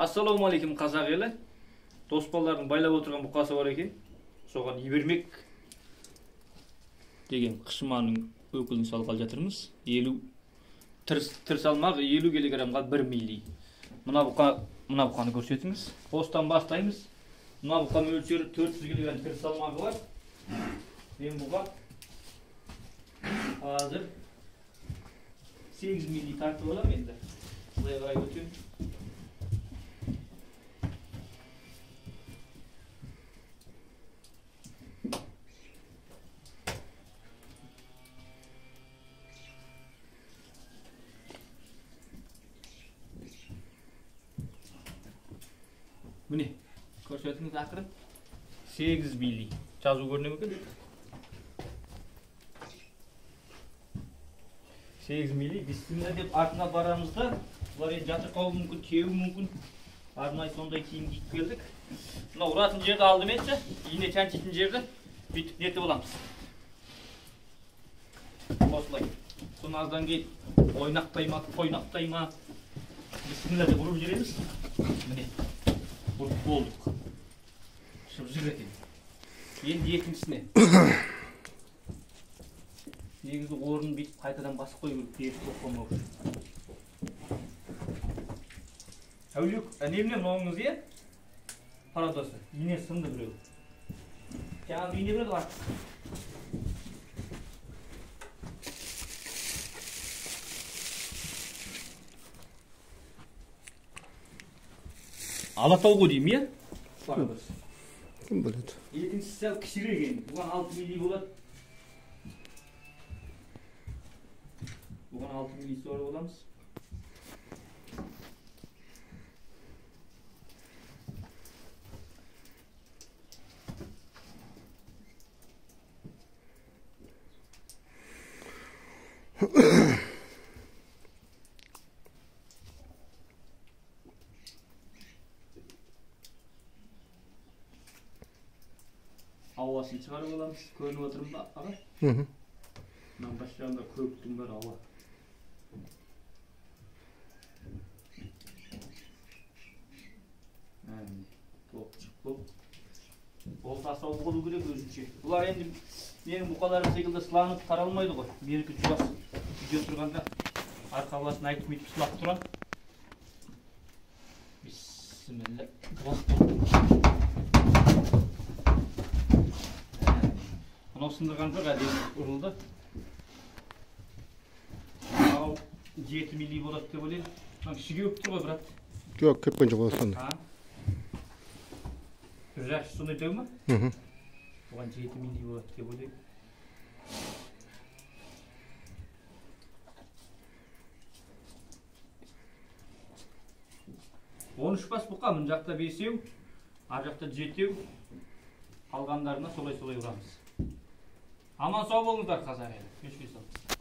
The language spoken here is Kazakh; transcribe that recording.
Ассаламу алейкум қазақ елі. Доспалардың байлап отырған бұқасы бар екен. Соған ибермек деген қышыманың өкілін салғалы жатырмыз. 50 тір салмағы 50 килограммға 1 милли. Мына бұқаны көрсетіңіз. Осыдан бастаймыз. Мына бұқа мөлшері 400 килограмм тір салмағы бар. Мен бұға қазір 8 милли тартып аламын енді. Былай қарай өтемін. Міне, көрсетіңіз ақырын 8 милли. Жазу көріне ме екен? 8 милли. Бисмилла деп артына барамызда. Бұлар енді жатыр қауы мүмкін, теуі мүмкін. Арнайы сондай киім киіп келдік. Мына ұратын жерді алдым етші. Ине чанчитін жерді бүйтіп нетіп оламыз. Осылай. Соны аздан кейін ойнақтай ма, тойнақтай ма. Бисмилла деп ұрып жүреміз. Міне. Ұрып болдық. Шып жүр екен. Енді екіншісіне. Негізі орнын бүйтіп қайтадан басып қойып беріп тоқпамау үшін. Әулек, әнемне мынауыңыз е? Парадосы. Ине сынды біреу. Жаңағы ине біреу бар. Алатауға деймін, е? Парадосы. Кім біледі? Екіншісі сәл кішірек екен. Бұған 6 милли болады. Бұған 6 милли соры боламыз. Ауасын шығарып аламыз. Көрініп отырмын ба, аға? Мынау бас жағында көптің бар ауа. Топчық болып. Ол тасау болу керек өзінше. Бұлар енді менің бұқаларым секілді сыланып таралмайды ғой. Менікі жуас. Үйде тұрғанда арқа басын айтып-айтып сылап тұрам. Бисмилла. Мынау сындырған жоқ, әдемі ұрылды. Мынау 7 милли болады деп ойлаймын. Мынау кішіге өп тұр ғой, брат. Жоқ, кепкен жоқ осында. Жаш соны өтеу ма? Бұған 7 милли болады деп ойлаймын. Он үш бас бұқа, мын жақта 5-еу, ар жақта 7-еу. Қалғандарына солай-солай ұрамыз. Аман сау болыңыздар қазақ елі.